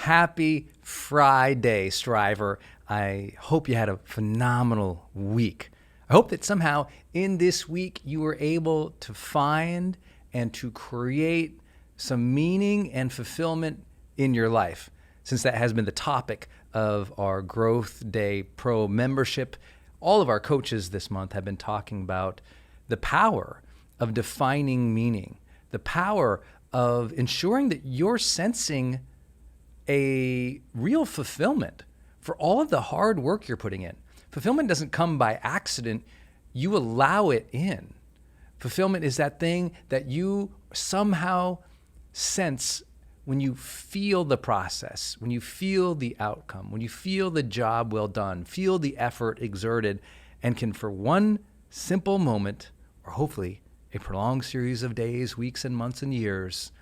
Happy Friday, Striver. I hope you had a phenomenal week. I hope that somehow in this week you were able to find and to create some meaning and fulfillment in your life, since that has been the topic of our GrowthDay Pro membership. All of our coaches this month have been talking about the power of defining meaning, the power of ensuring that you're sensing a real fulfillment for all of the hard work you're putting in. Fulfillment doesn't come by accident. You allow it in. Fulfillment is that thing that you somehow sense when you feel the process, when you feel the outcome, when you feel the job well done, feel the effort exerted, and can, for one simple moment, or hopefully a prolonged series of days, weeks, and months and years,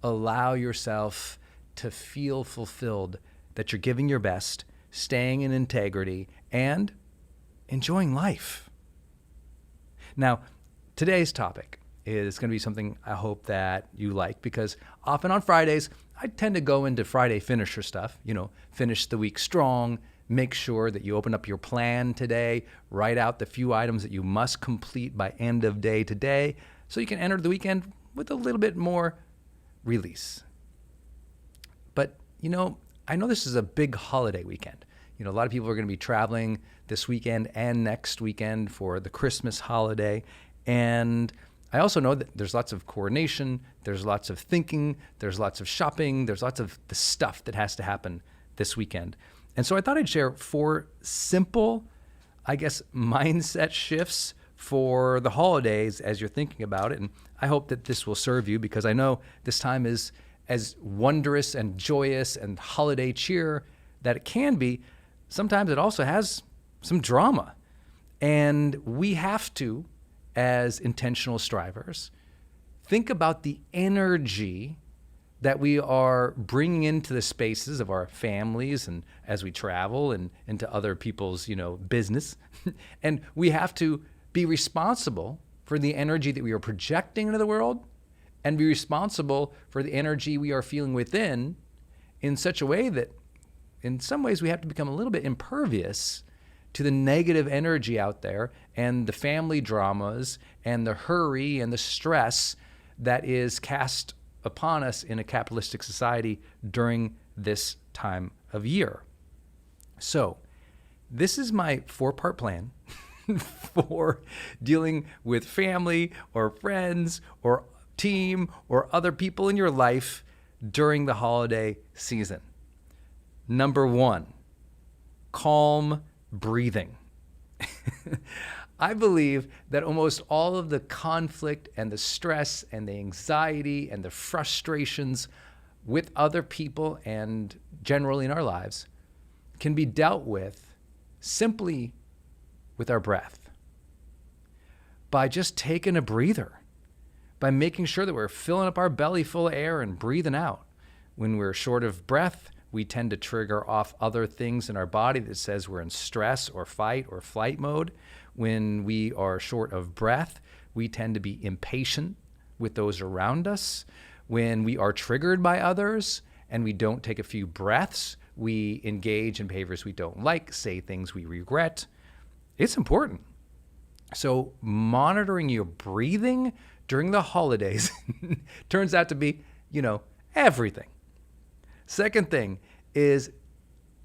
allow yourself to feel fulfilled, that you're giving your best, staying in integrity, and enjoying life. Now, today's topic is going to be something I hope that you like, because often on Fridays, I tend to go into Friday finisher stuff, finish the week strong, make sure that you open up your plan today, write out the few items that you must complete by end of day today, so you can enter the weekend with a little bit more release. But, I know this is a big holiday weekend. A lot of people are going to be traveling this weekend and next weekend for the Christmas holiday. And I also know that there's lots of coordination, there's lots of thinking, there's lots of shopping, there's lots of the stuff that has to happen this weekend. And so I thought I'd share 4 simple, mindset shifts for the holidays as you're thinking about it. And I hope that this will serve you, because I know this time is as wondrous and joyous and holiday cheer that it can be. Sometimes it also has some drama. And we have to, as intentional strivers, think about the energy that we are bringing into the spaces of our families and as we travel and into other people's, business. And we have to be responsible for the energy that we are projecting into the world, and be responsible for the energy we are feeling within, in such a way that in some ways we have to become a little bit impervious to the negative energy out there and the family dramas and the hurry and the stress that is cast upon us in a capitalistic society during this time of year. So this is my 4-part plan for dealing with family or friends or team or other people in your life during the holiday season. Number 1, calm breathing. I believe that almost all of the conflict and the stress and the anxiety and the frustrations with other people and generally in our lives can be dealt with simply with our breath. By just taking a breather, by making sure that we're filling up our belly full of air and breathing out. When we're short of breath, we tend to trigger off other things in our body that says we're in stress or fight or flight mode. When we are short of breath, we tend to be impatient with those around us. When we are triggered by others and we don't take a few breaths, we engage in behaviors we don't like, say things we regret. It's important. So monitoring your breathing during the holidays turns out to be, everything. Second thing is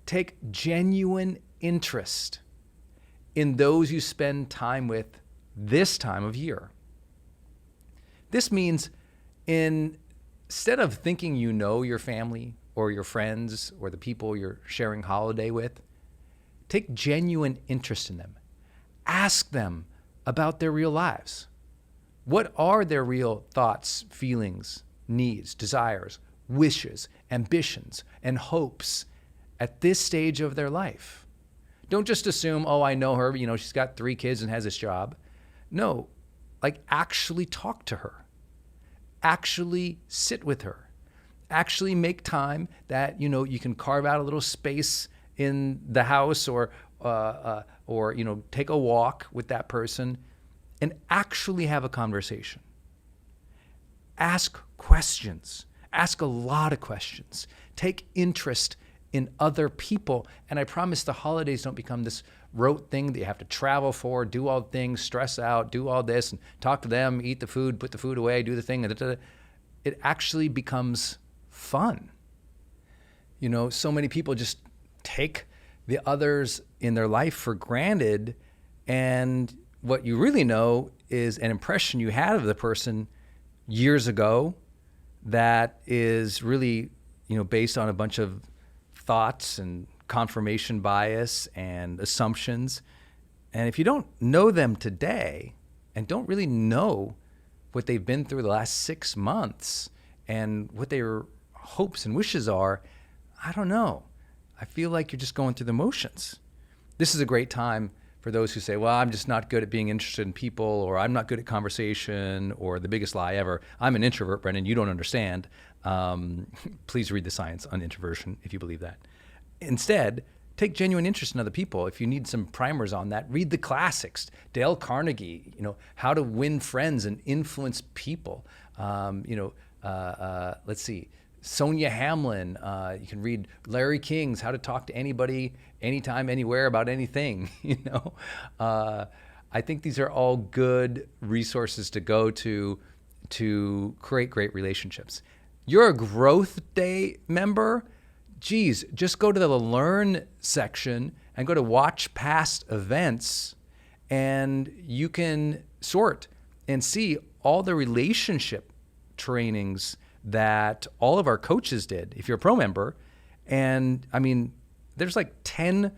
take genuine interest in those you spend time with this time of year. This means instead of thinking your family or your friends or the people you're sharing holiday with, take genuine interest in them. Ask them about their real lives. What are their real thoughts, feelings, needs, desires, wishes, ambitions, and hopes at this stage of their life? Don't just assume, I know her, she's got 3 kids and has this job. No, actually talk to her. Actually sit with her. Actually make time that, you can carve out a little space in the house or take a walk with that person and actually have a conversation. Ask questions. Ask a lot of questions. Take interest in other people. And I promise the holidays don't become this rote thing that you have to travel for, do all the things, stress out, do all this, and talk to them, eat the food, put the food away, do the thing. It actually becomes fun. So many people just take the others in their life for granted, and what you really know is an impression you had of the person years ago that is really, based on a bunch of thoughts and confirmation bias and assumptions. And if you don't know them today and don't really know what they've been through the last 6 months and what their hopes and wishes are, I don't know. I feel like you're just going through the motions. This is a great time for those who say, well, I'm just not good at being interested in people, or I'm not good at conversation, or the biggest lie ever, I'm an introvert, Brendan, you don't understand. Please read the science on introversion if you believe that. Instead, take genuine interest in other people. If you need some primers on that, read the classics. Dale Carnegie, How to Win Friends and Influence People. Let's see. Sonia Hamlin. You can read Larry King's How to Talk to Anybody, Anytime, Anywhere about anything. I think these are all good resources to go to create great relationships. You're a GrowthDay member. Geez, just go to the Learn section and go to Watch Past Events, and you can sort and see all the relationship trainings that all of our coaches did, if you're a pro member. And there's like 10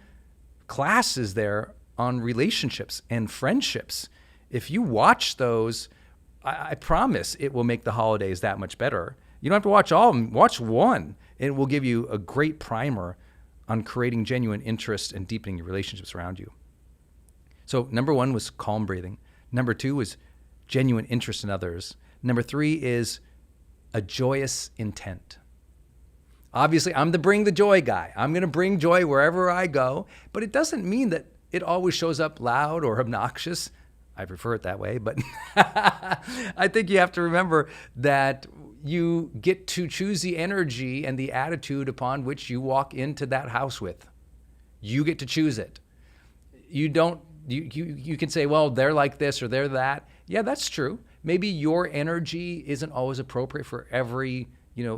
classes there on relationships and friendships. If you watch those, I promise it will make the holidays that much better. You don't have to watch all of them. Watch one. It will give you a great primer on creating genuine interest and deepening your relationships around you. So number 1 was calm breathing. Number 2 was genuine interest in others. Number 3 is a joyous intent. Obviously, I'm the bring the joy guy. I'm going to bring joy wherever I go, but it doesn't mean that it always shows up loud or obnoxious. I prefer it that way, but I think you have to remember that you get to choose the energy and the attitude upon which you walk into that house with. You get to choose it. You can say, well, they're like this or they're that. Yeah, that's true. Maybe your energy isn't always appropriate for every,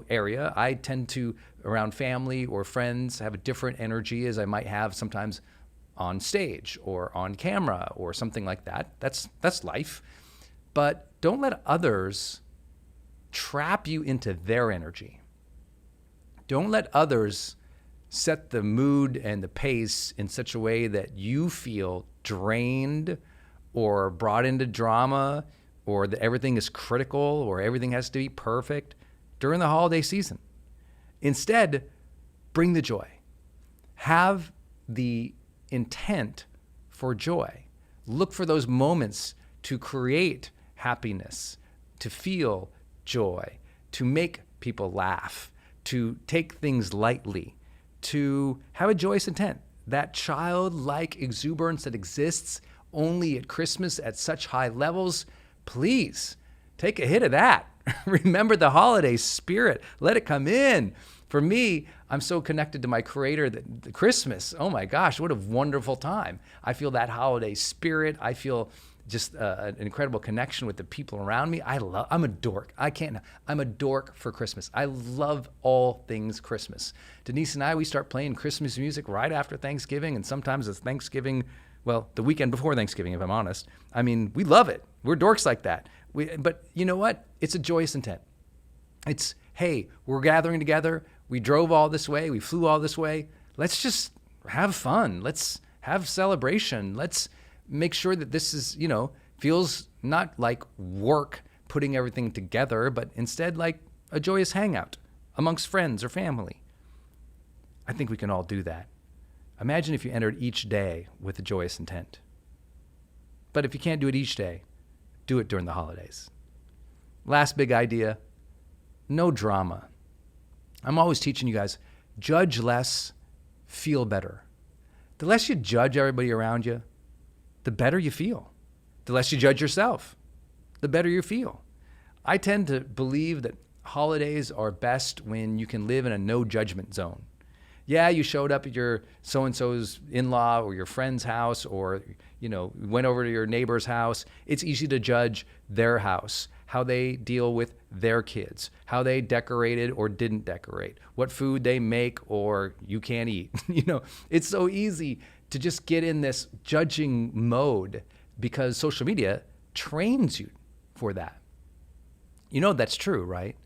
area. I tend to, around family or friends, have a different energy as I might have sometimes on stage or on camera or something like that. That's life. But don't let others trap you into their energy. Don't let others set the mood and the pace in such a way that you feel drained or brought into drama, or that everything is critical, or everything has to be perfect during the holiday season. Instead, bring the joy. Have the intent for joy. Look for those moments to create happiness, to feel joy, to make people laugh, to take things lightly, to have a joyous intent. That childlike exuberance that exists only at Christmas at such high levels, please take a hit of that. Remember the holiday spirit. Let it come in. For me, I'm so connected to my Creator that the Christmas, oh my gosh, what a wonderful time. I feel that holiday spirit. I feel just an incredible connection with the people around me. I'm a dork. I'm a dork for Christmas. I love all things Christmas. Denise and I, we start playing Christmas music right after Thanksgiving, and sometimes it's Thanksgiving, well, the weekend before Thanksgiving, if I'm honest. We love it. We're dorks like that. But you know what? It's a joyous intent. It's, hey, we're gathering together. We drove all this way. We flew all this way. Let's just have fun. Let's have celebration. Let's make sure that this is, feels not like work putting everything together, but instead like a joyous hangout amongst friends or family. I think we can all do that. Imagine if you entered each day with a joyous intent. But if you can't do it each day, do it during the holidays. Last big idea, no drama. I'm always teaching you guys, judge less, feel better. The less you judge everybody around you, the better you feel. The less you judge yourself, the better you feel. I tend to believe that holidays are best when you can live in a no judgment zone. Yeah, you showed up at your so-and-so's in-law or your friend's house, or, went over to your neighbor's house. It's easy to judge their house, how they deal with their kids, how they decorated or didn't decorate, what food they make or you can't eat. It's so easy to just get in this judging mode because social media trains you for that. That's true, right?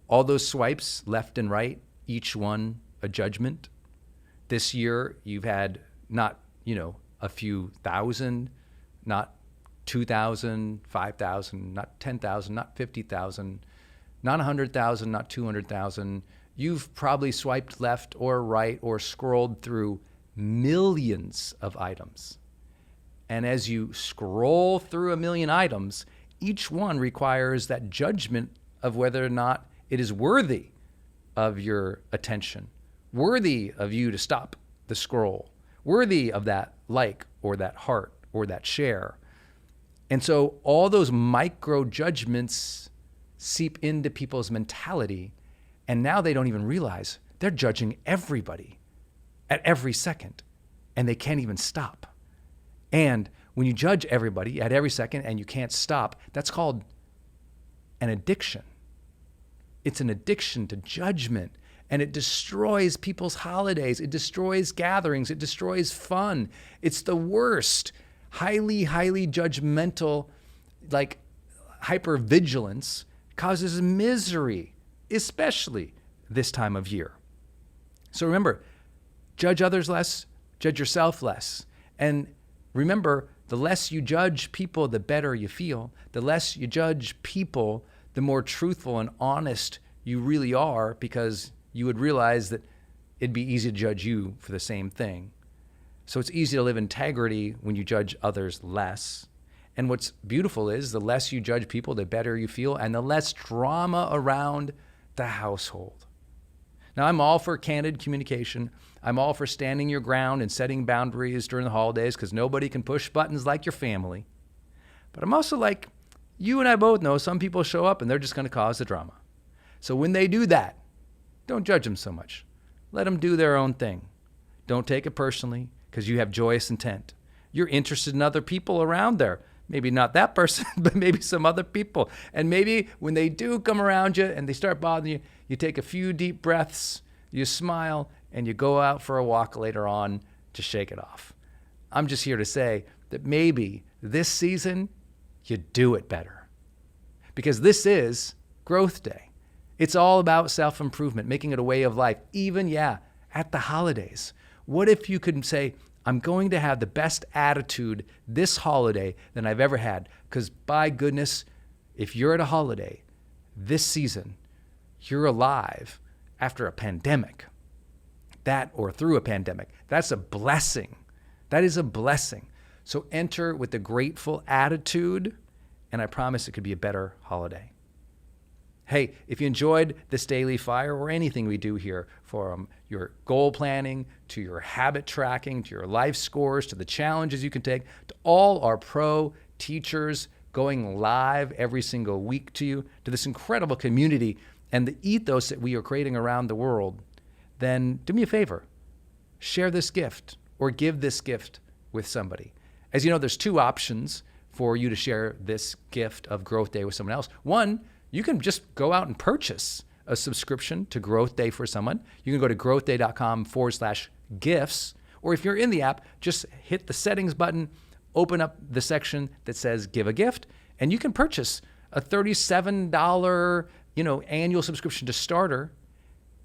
All those swipes left and right, each one a judgment. This year, you've had not, a few thousand, not 2,000, 5,000, not 10,000, not 50,000, not 100,000, not 200,000. You've probably swiped left or right or scrolled through millions of items. And as you scroll through a million items, each one requires that judgment of whether or not it is worthy of your attention, worthy of you to stop the scroll, worthy of that like or that heart or that share. And so all those micro judgments seep into people's mentality, and now they don't even realize they're judging everybody at every second, and they can't even stop. And when you judge everybody at every second and you can't stop, that's called an addiction. It's an addiction to judgment, and it destroys people's holidays. It destroys gatherings. It destroys fun. It's the worst. Highly, highly judgmental, like hypervigilance causes misery, especially this time of year. So remember, judge others less, judge yourself less. And remember, the less you judge people, the better you feel. The less you judge people, the more truthful and honest you really are, because you would realize that it'd be easy to judge you for the same thing. So it's easy to live integrity when you judge others less. And what's beautiful is the less you judge people, the better you feel, and the less drama around the household. Now, I'm all for candid communication. I'm all for standing your ground and setting boundaries during the holidays, because nobody can push buttons like your family. But I'm also like, you and I both know some people show up and they're just going to cause the drama. So when they do that, don't judge them so much. Let them do their own thing. Don't take it personally, because you have joyous intent. You're interested in other people around there. Maybe not that person, but maybe some other people. And maybe when they do come around you and they start bothering you, you take a few deep breaths, you smile, and you go out for a walk later on to shake it off. I'm just here to say that maybe this season you do it better. Because this is Growth Day. It's all about self-improvement, making it a way of life, even, at the holidays. What if you could say, I'm going to have the best attitude this holiday than I've ever had? Because by goodness, if you're at a holiday this season, you're alive after a pandemic, or through a pandemic. That's a blessing. That is a blessing. So enter with a grateful attitude, and I promise it could be a better holiday. Hey, if you enjoyed this Daily Fire or anything we do here, from your goal planning to your habit tracking to your life scores to the challenges you can take to all our pro teachers going live every single week to you, to this incredible community and the ethos that we are creating around the world, then do me a favor. Share this gift or give this gift with somebody. As you know, there's two options for you to share this gift of Growth Day with someone else. One, you can just go out and purchase a subscription to Growth Day for someone. You can go to growthday.com/gifts, or if you're in the app, just hit the settings button, open up the section that says give a gift, and you can purchase a $37, annual subscription to Starter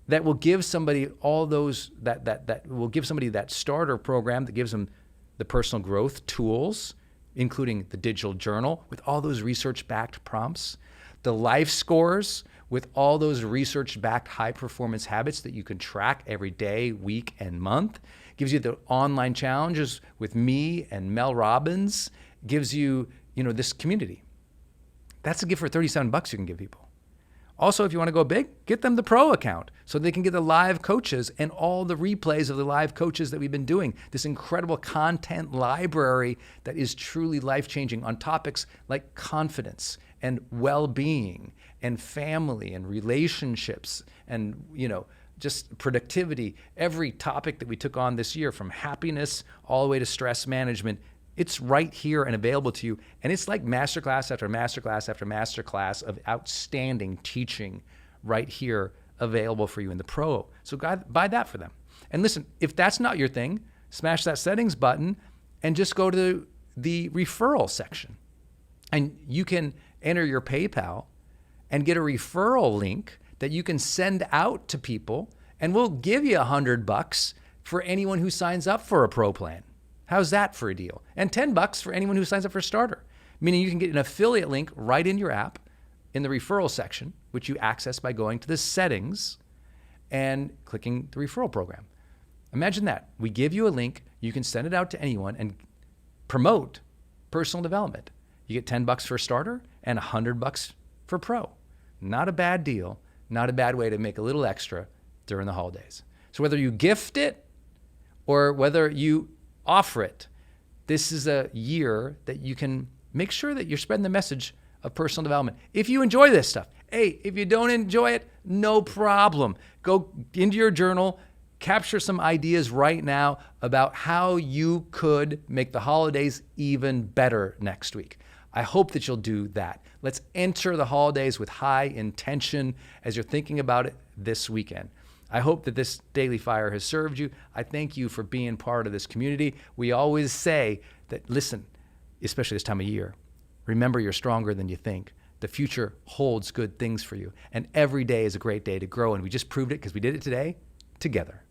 that will give somebody all those, that will give somebody that starter program that gives them the personal growth tools, including the digital journal with all those research-backed prompts, the life scores with all those research-backed high-performance habits that you can track every day, week, and month. Gives you the online challenges with me and Mel Robbins. Gives you, this community. That's a gift for $37 you can give people. Also, if you want to go big, get them the pro account so they can get the live coaches and all the replays of the live coaches that we've been doing. This incredible content library that is truly life-changing on topics like confidence and well-being and family and relationships and, just productivity. Every topic that we took on this year, from happiness all the way to stress management, it's right here and available to you. And it's like masterclass after masterclass after masterclass of outstanding teaching right here available for you in the Pro. So buy that for them. And listen, if that's not your thing, smash that settings button and just go to the referral section. And you can enter your PayPal and get a referral link that you can send out to people, and we'll give you $100 for anyone who signs up for a Pro plan. How's that for a deal? And $10 for anyone who signs up for a starter, meaning you can get an affiliate link right in your app in the referral section, which you access by going to the settings and clicking the referral program. Imagine that. We give you a link. You can send it out to anyone and promote personal development. You get $10 for a starter and $100 for Pro. Not a bad deal. Not a bad way to make a little extra during the holidays. So whether you gift it or whether you offer it, this is a year that you can make sure that you're spreading the message of personal development. If you enjoy this stuff, hey, if you don't enjoy it, no problem. Go into your journal, capture some ideas right now about how you could make the holidays even better next week. I hope that you'll do that. Let's enter the holidays with high intention as you're thinking about it this weekend. I hope that this Daily Fire has served you. I thank you for being part of this community. We always say that, listen, especially this time of year, remember you're stronger than you think. The future holds good things for you. And every day is a great day to grow. And we just proved it because we did it today together.